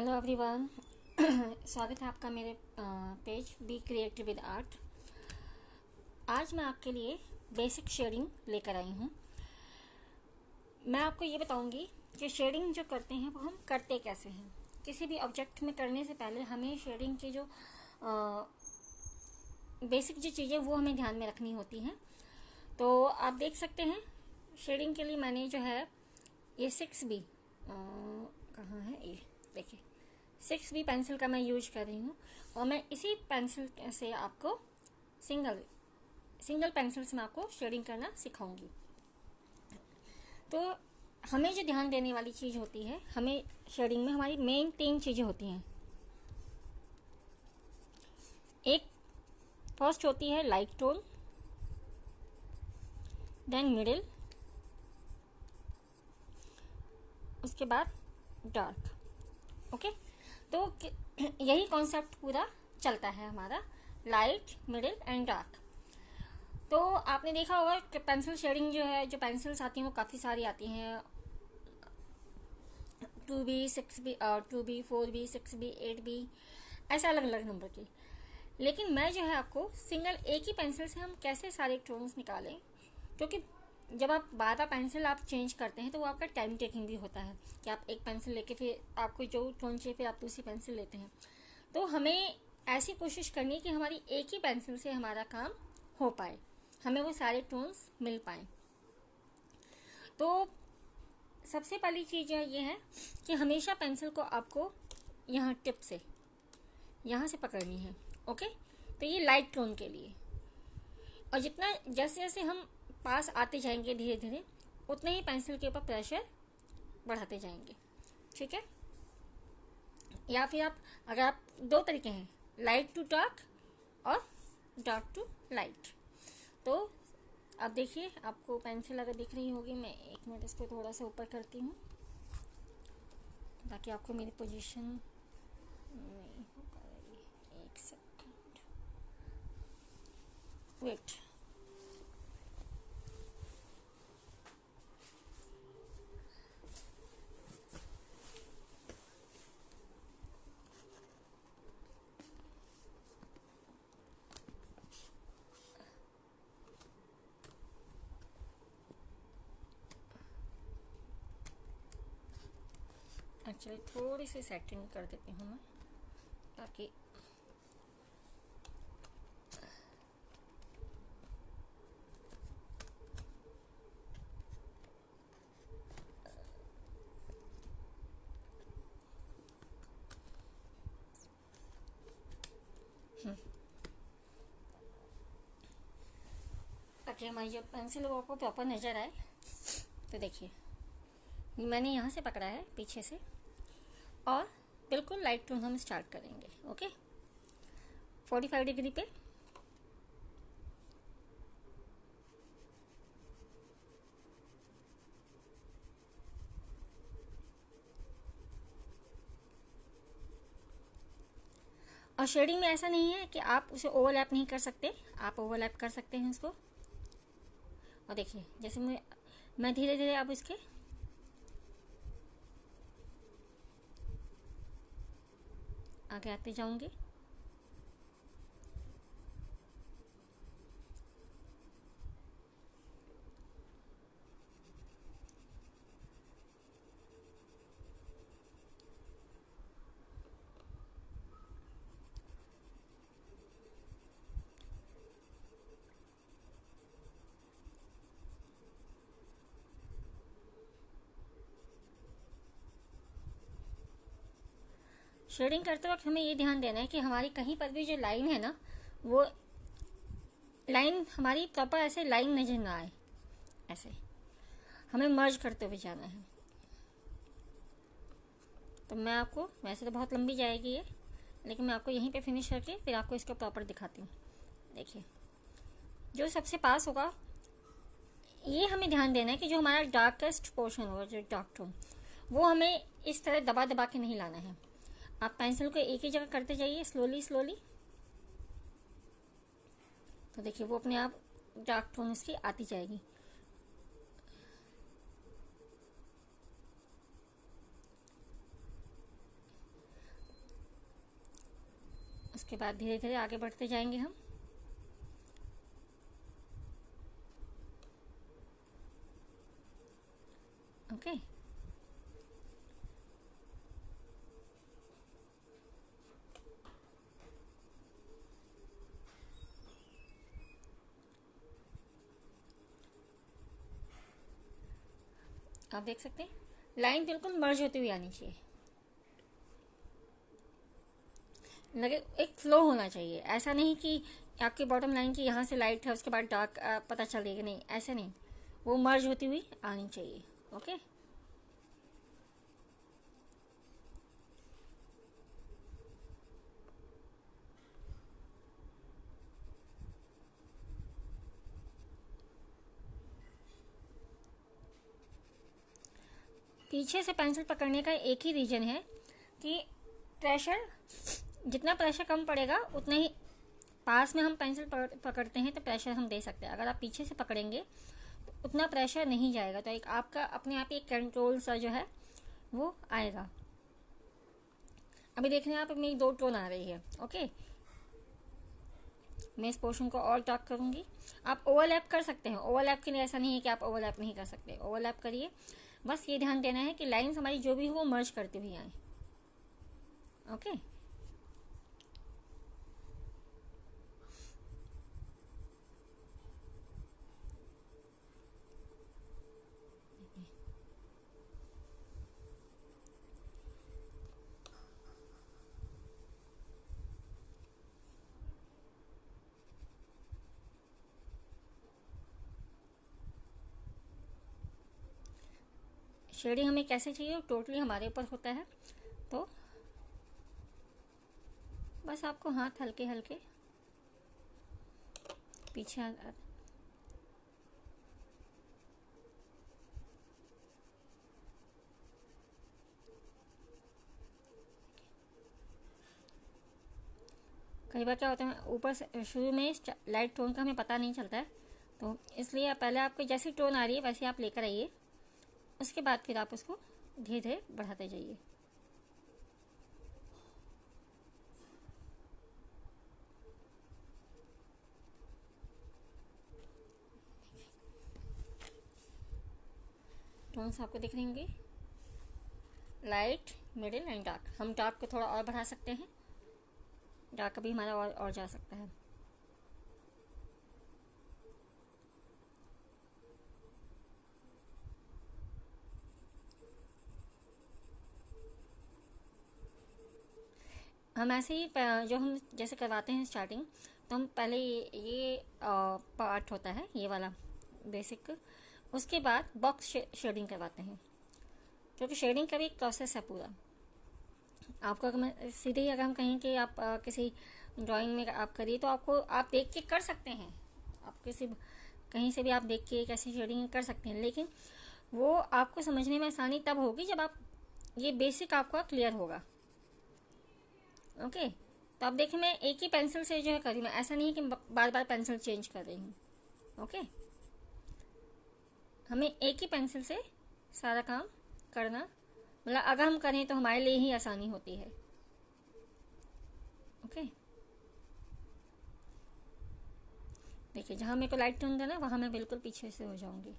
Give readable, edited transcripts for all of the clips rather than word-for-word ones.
Hello everyone. स्वागत है आपका मेरे page be creative with art. आज मैं आपके लिए बेसिक शेडिंग लेकर आई हूँ। मैं आपको ये बताऊँगी कि शेडिंग जो करते हैं वो हम करते कैसे हैं। किसी भी ऑब्जेक्ट में करने से पहले हमें शेडिंग की जो बेसिक जो चीज़ें वो हमें ध्यान में रखनी होती हैं। तो आप देख सकते हैं शेडिंग के लिए मैंने जो है ये 6B कहाँ है, ये देखिए 6B पेंसिल का मैं यूज कर रही हूँ। और मैं इसी पेंसिल से आपको सिंगल पेंसिल से मैं आपको शेडिंग करना सिखाऊंगी। तो हमें जो ध्यान देने वाली चीज़ होती है, हमें शेडिंग में हमारी मेन 3 चीज़ें होती हैं। एक फर्स्ट होती है लाइट टोन, देन मिडिल, उसके बाद डार्क। ओके, तो यही कॉन्सेप्ट पूरा चलता है हमारा, लाइट, मिडिल एंड डार्क। तो आपने देखा होगा कि पेंसिल शेडिंग जो है, जो पेंसिल्स आती हैं वो काफ़ी सारी आती हैं, 2B 6B 2B 4B 6B 8B, ऐसे अलग अलग नंबर की। लेकिन मैं जो है आपको सिंगल एक ही पेंसिल से हम कैसे सारे टोन्स निकालें, क्योंकि जब आप बार बार पेंसिल आप चेंज करते हैं तो वो आपका टाइम टेकिंग भी होता है कि आप एक पेंसिल लेके फिर आपको जो टोन चाहिए फिर आप दूसरी पेंसिल लेते हैं। तो हमें ऐसी कोशिश करनी है कि हमारी एक ही पेंसिल से हमारा काम हो पाए, हमें वो सारे टोन्स मिल पाए। तो सबसे पहली चीज़ ये है कि हमेशा पेंसिल को आपको यहाँ टिप से यहाँ से पकड़नी है। ओके, तो ये लाइट टोन के लिए। और जितना जैसे जैसे हम पास आते जाएंगे धीरे धीरे, उतने ही पेंसिल के ऊपर प्रेशर बढ़ाते जाएंगे। ठीक है, या फिर अगर आप दो तरीके हैं, लाइट टू डार्क और डार्क टू लाइट। तो अब देखिए, आपको पेंसिल अगर दिख रही होगी, मैं 1 मिनट इसको थोड़ा सा ऊपर करती हूँ ताकि आपको मेरी पोजीशन नहीं हो पा रही। 1 सेकंड वेट। एक्चुअली थोड़ी सी सेटिंग कर देती हूँ मैं, ताकि ताकि हमारी जो पेंसिल वो आपको प्रॉपर नज़र आए। तो देखिए, मैंने यहाँ से पकड़ा है पीछे से, और बिल्कुल लाइट टोन हम स्टार्ट करेंगे। ओके, 45 डिग्री पे। और शेडिंग में ऐसा नहीं है कि आप उसे ओवरलैप नहीं कर सकते, आप ओवरलैप कर सकते हैं उसको। और देखिए, जैसे मैं धीरे धीरे अब इसके आगे आते जाऊंगी। शेडिंग करते वक्त हमें ये ध्यान देना है कि हमारी कहीं पर भी जो लाइन है ना, वो लाइन हमारी प्रॉपर ऐसे लाइन नजर ना आए, ऐसे हमें मर्ज करते हुए जाना है। तो मैं आपको, वैसे तो बहुत लंबी जाएगी ये, लेकिन मैं आपको यहीं पे फिनिश करके फिर आपको इसको प्रॉपर दिखाती हूँ। देखिए, जो सबसे पास होगा, ये हमें ध्यान देना है कि जो हमारा डार्केस्ट पोर्शन होगा, जो डार्क टोन, वो हमें इस तरह दबा दबा के नहीं लाना है। आप पेंसिल को एक ही जगह करते जाइए, स्लोली स्लोली। तो देखिए, वो अपने आप डार्क टोन उसकी आती जाएगी। उसके बाद धीरे धीरे आगे बढ़ते जाएंगे हम। ओके, आप देख सकते हैं लाइन बिल्कुल मर्ज होती हुई आनी चाहिए, लगे एक फ्लो होना चाहिए। ऐसा नहीं कि आपकी बॉटम लाइन की यहाँ से लाइट है उसके बाद डार्क पता चलेगा, नहीं ऐसे नहीं, वो मर्ज होती हुई आनी चाहिए। ओके, पीछे से पेंसिल पकड़ने का एक ही रीज़न है कि प्रेशर, जितना प्रेशर कम पड़ेगा उतना ही पास में हम पेंसिल पकड़ते हैं तो प्रेशर हम दे सकते हैं। अगर आप पीछे से पकड़ेंगे तो उतना प्रेशर नहीं जाएगा, तो एक आपका अपने आप ही एक कंट्रोल सा जो है वो आएगा। अभी देख रहे हैं आप, मेरी 2 टोन आ रही है। ओके, मैं इस पोर्शन को और डार्क करूँगी। आप ओवरलैप कर सकते हैं, ओवरलैप के लिए ऐसा नहीं है कि आप ओवरलैप नहीं कर सकते, ओवरलैप करिए। बस ये ध्यान देना है कि लाइन्स हमारी जो भी हो वो मर्ज करती हुई आए। ओके, शेडिंग हमें कैसे चाहिए टोटली हमारे ऊपर होता है। तो बस आपको हाथ हल्के हल्के पीछे कई बार क्या होता है ऊपर से शुरू में लाइट टोन का हमें पता नहीं चलता है, तो इसलिए पहले आपको जैसी टोन आ रही है वैसे आप लेकर आइए, उसके बाद फिर आप उसको धीरे धीरे बढ़ाते जाइए। टोन्स आपको दिख रहे होंगे, लाइट, मिडिल एंड डार्क। हम डार्क को थोड़ा और बढ़ा सकते हैं, डार्क भी हमारा और जा सकता है। हम ऐसे ही जो हम जैसे करवाते हैं स्टार्टिंग, तो हम पहले ये पार्ट होता है ये वाला बेसिक, उसके बाद बॉक्स शेडिंग करवाते हैं, क्योंकि शेडिंग का भी एक प्रोसेस है पूरा। आपको अगर सीधे ही अगर हम कहें कि आप किसी ड्राइंग में आप करिए तो आपको आप देख के कर सकते हैं, आप किसी कहीं से भी आप देख के कैसी शेडिंग कर सकते हैं, लेकिन वो आपको समझने में आसानी तब होगी जब आप ये बेसिक आपका क्लियर होगा। ओके, तो अब देखिए मैं एक ही पेंसिल से जो है कर रही हूँ, ऐसा नहीं है कि बार बार पेंसिल चेंज कर रही हूँ। ओके, हमें एक ही पेंसिल से सारा काम करना, मतलब अगर हम करें तो हमारे लिए ही आसानी होती है। ओके, देखिए जहाँ मेरे को लाइट टोन देना वहाँ मैं बिल्कुल पीछे से हो जाऊंगी।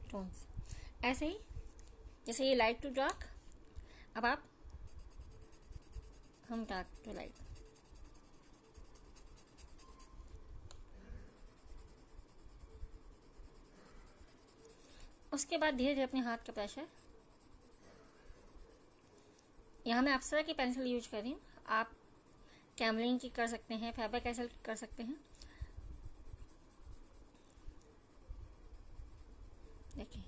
टोन्स ऐसे ही, जैसे ये लाइट टू डार्क, अब आप हम डार्क टू लाइट। उसके बाद धीरे धीरे अपने हाथ का प्रेशर, यहाँ मैं अप्सरा की पेंसिल यूज कर रही हूँ, आप कैमलिन की कर सकते हैं, फैबर कैसल कर सकते हैं। देखिए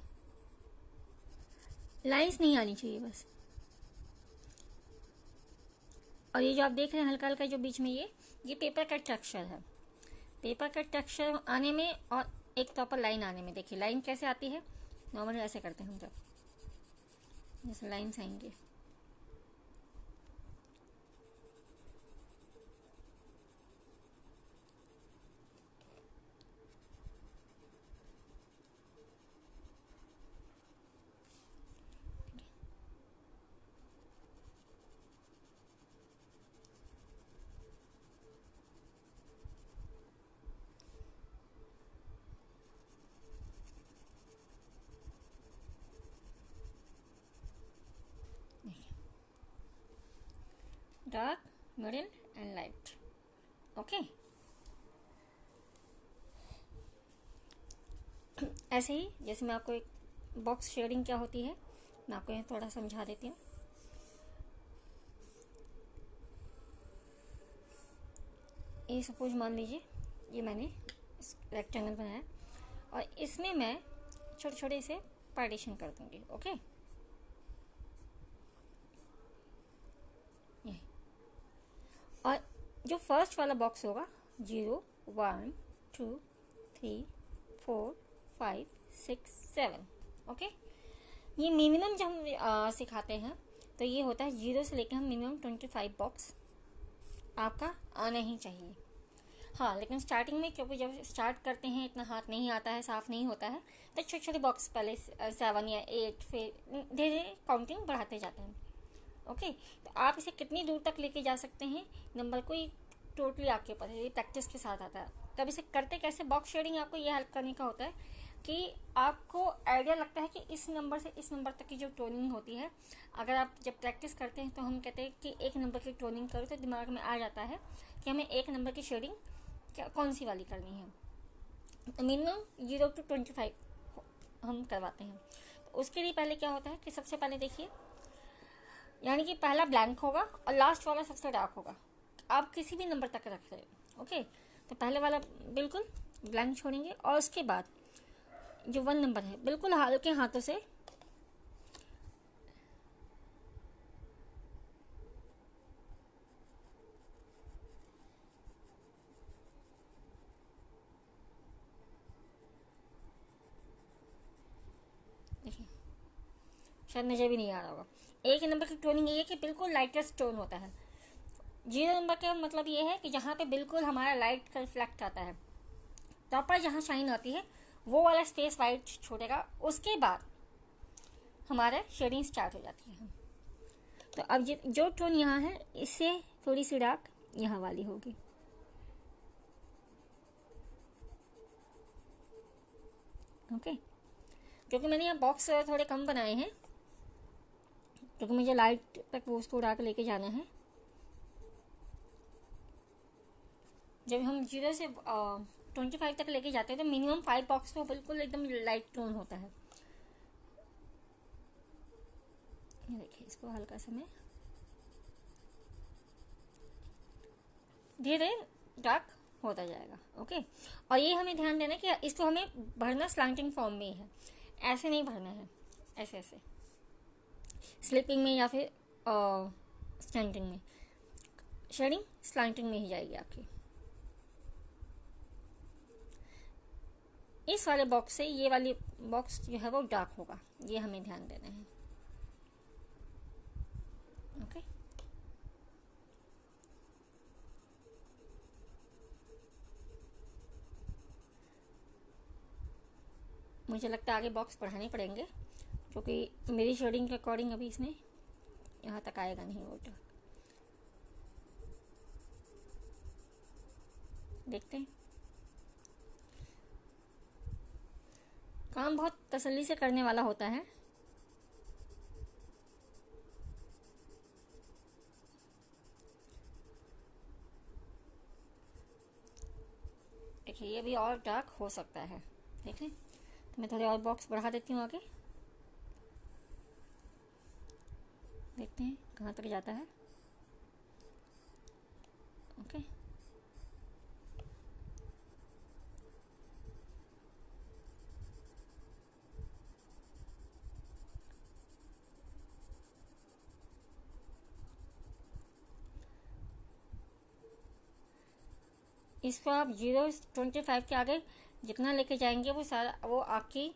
लाइंस नहीं आनी चाहिए बस। और ये जो आप देख रहे हैं हल्का हल्का जो बीच में ये पेपर का टेक्सचर है, पेपर का टेक्सचर आने में और एक प्रॉपर लाइन आने में। देखिए लाइन कैसे आती है, नॉर्मली ऐसे करते हैं हम, जब जैसे लाइन्स आएंगे dark, middle and light. Okay, ऐसे ही जैसे मैं आपको एक बॉक्स शेडिंग क्या होती है मैं आपको यहाँ थोड़ा समझा देती हूँ। ये सपोज मान लीजिए ये मैंने रेक्टेंगल बनाया और इसमें मैं छोटे छोटे से पार्टीशन कर दूंगी। ओके, ये और जो फर्स्ट वाला बॉक्स होगा 0 1 2 3 4 5 6 7। ओके, ये मिनिमम जब हम सिखाते हैं तो ये होता है 0 से लेकर हम मिनिमम 25 बॉक्स आपका आना ही चाहिए। हाँ, लेकिन स्टार्टिंग में क्योंकि जब स्टार्ट करते हैं इतना हाथ नहीं आता है, साफ नहीं होता है, तो छोटे छोटे बॉक्स पहले 7 या 8, फिर धीरे धीरे काउंटिंग बढ़ाते जाते हैं। ओके, तो आप इसे कितनी दूर तक लेके जा सकते हैं नंबर को ये टोटली आपके ऊपर है, ये प्रैक्टिस के साथ आता है। तब इसे करते कैसे, बॉक्स शेडिंग आपको ये हेल्प करने का होता है कि आपको आइडिया लगता है कि इस नंबर से इस नंबर तक की जो टोनिंग होती है, अगर आप जब प्रैक्टिस करते हैं तो हम कहते हैं कि एक नंबर की टोनिंग करो तो दिमाग में आ जाता है कि हमें एक नंबर की शेडिंग क्या कौन सी वाली करनी है। मिनिमम 0 to 25 हम करवाते हैं। तो उसके लिए पहले क्या होता है कि सबसे पहले देखिए, यानी कि पहला ब्लैंक होगा और लास्ट वाला सबसे डार्क होगा। आप किसी भी नंबर तक रख रहे हो। ओके, तो पहले वाला बिल्कुल ब्लैंक छोड़ेंगे और उसके बाद जो 1 नंबर है बिल्कुल हल्के हाथों से देखिए, शायद नजर भी नहीं आ रहा होगा। एक नंबर की टोनिंग ये है कि बिल्कुल लाइटेस्ट टोन होता है। 0 नंबर का मतलब ये है कि जहाँ पे बिल्कुल हमारा लाइट का रिफ्लेक्ट आता है, प्रॉपर जहाँ शाइन आती है वो वाला स्पेस वाइट छोड़ेगा। उसके बाद हमारा शेडिंग स्टार्ट हो जाती है। तो अब जो टोन यहाँ है इससे थोड़ी सी डार्क यहाँ वाली होगी। ओके, क्योंकि मैंने यहाँ बॉक्स थोड़े कम बनाए हैं क्योंकि मुझे लाइट तक वो उसको उड़ा के लेके जाना है। जब हम 0 से 25 तक लेके जाते हैं तो मिनिमम 5 बॉक्स तो बिल्कुल एकदम लाइट टोन होता है। ये देखिए, इसको हल्का सा मैं धीरे डार्क होता जाएगा। ओके, और ये हमें ध्यान देना कि इसको हमें भरना स्लैंटिंग फॉर्म में ही है, ऐसे नहीं भरना है, ऐसे ऐसे स्लिपिंग में या फिर स्टैंडिंग में। शेडिंग स्लैंटिंग में ही जाएगी आपकी। इस वाले बॉक्स से ये वाली बॉक्स जो है वो डार्क होगा, ये हमें ध्यान देना है। ओके, मुझे लगता है आगे बॉक्स बढ़ाने पड़ेंगे क्योंकि मेरी शेडिंग के अकॉर्डिंग अभी इसमें यहाँ तक आएगा नहीं वो डार्क। देखते हैं, काम बहुत तसल्ली से करने वाला होता है। देखिए, ये भी और डार्क हो सकता है। देख लें, तो मैं थोड़े और बॉक्स बढ़ा देती हूँ आगे, देखते हैं कहाँ तक जाता है। ओके, इसको आप 0-25 के आगे जितना लेके जाएंगे वो सारा वो आपकी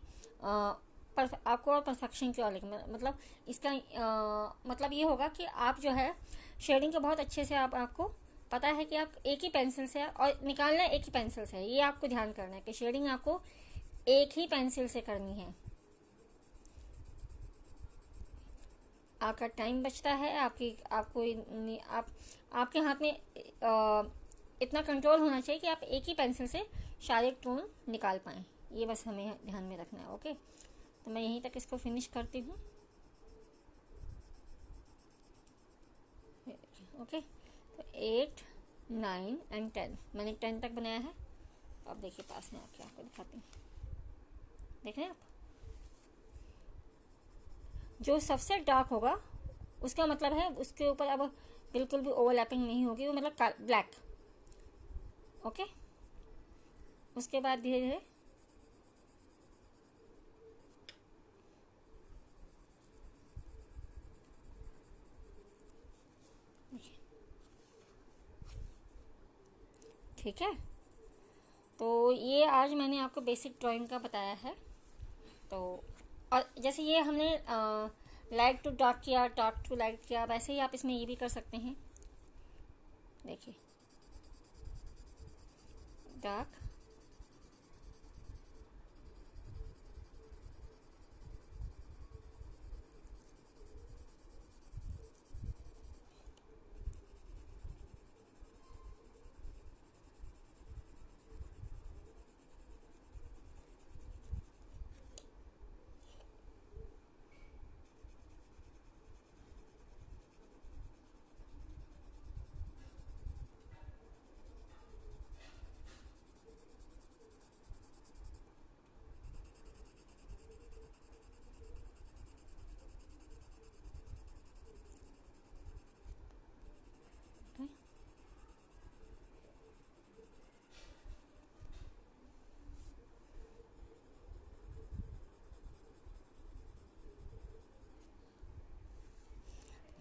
आपको और परफेक्शन की ओर लेके, मतलब इसका मतलब ये होगा कि आप जो है शेडिंग को बहुत अच्छे से आपको पता है कि आप एक ही पेंसिल से और निकालना एक ही पेंसिल से है। ये आपको ध्यान करना है कि शेडिंग आपको एक ही पेंसिल से करनी है। आपका टाइम बचता है, आपके हाथ में इतना कंट्रोल होना चाहिए कि आप एक ही पेंसिल से सारे टोन निकाल पाएँ। ये बस हमें ध्यान में रखना है। ओके, तो मैं यहीं तक इसको फिनिश करती हूँ। ओके, तो 8, 9 एंड 10, मैंने 10 तक बनाया है। अब देखिए पास में आके आपको दिखाती हूँ, देख रहे हैं आप, जो सबसे डार्क होगा उसका मतलब है उसके ऊपर अब बिल्कुल भी ओवरलैपिंग नहीं होगी, वो मतलब ब्लैक। ओके, उसके बाद धीरे धीरे ठीक है। तो ये आज मैंने आपको बेसिक ड्राइंग का बताया है। तो और जैसे ये हमने लाइट टू डार्क किया, डार्क टू लाइट किया, वैसे ही आप इसमें ये भी कर सकते हैं। देखिए dark,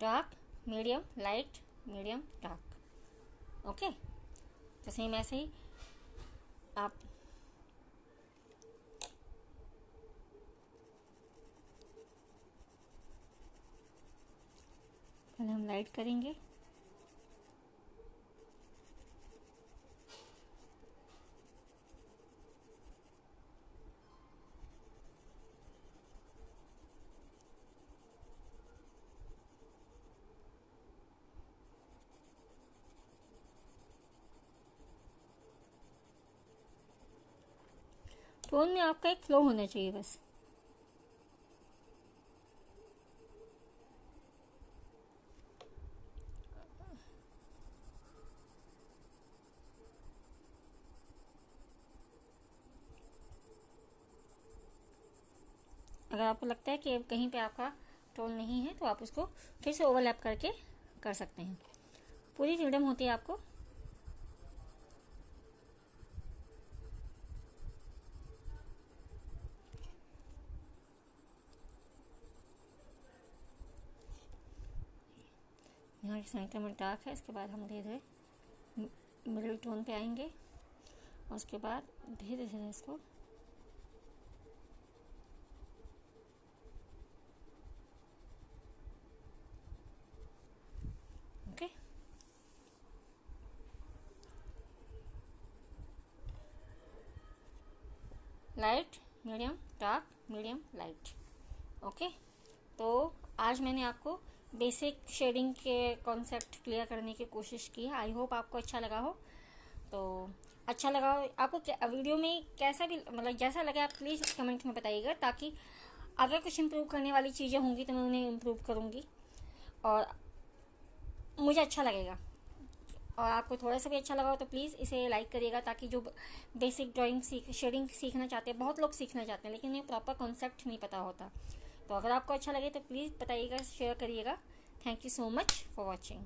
dark, medium, light, medium, dark. Okay, तो सेम ऐसे ही आप पहले हम लाइट करेंगे, टोन में आपका एक फ्लो होना चाहिए बस। अगर आपको लगता है कि कहीं पे आपका टोन नहीं है तो आप उसको फिर से ओवरलैप करके कर सकते हैं, पूरी फ्रीडम होती है आपको। यहाँ सेंटर में डार्क है, इसके बाद हम धीरे धीरे मिडिल टोन पे आएंगे और उसके बाद धीरे धीरे इसको okay. Light, medium, dark, medium, light. Okay, तो आज मैंने आपको बेसिक शेडिंग के कॉन्सेप्ट क्लियर करने की कोशिश की है। आई होप आपको अच्छा लगा हो। तो अच्छा लगा हो आपको वीडियो में कैसा भी मतलब जैसा लगे आप प्लीज़ कमेंट में बताइएगा, ताकि अगर कुछ इम्प्रूव करने वाली चीज़ें होंगी तो मैं उन्हें इम्प्रूव करूँगी और मुझे अच्छा लगेगा। और आपको थोड़ा सा भी अच्छा लगा हो तो प्लीज़ इसे लाइक करिएगा, ताकि जो बेसिक ड्राइंग शेडिंग सीखना चाहते हैं, बहुत लोग सीखना चाहते हैं लेकिन ये प्रॉपर कॉन्सेप्ट नहीं पता होता। तो अगर आपको अच्छा लगे तो प्लीज़ बताइएगा, शेयर करिएगा। Thank you so much for watching.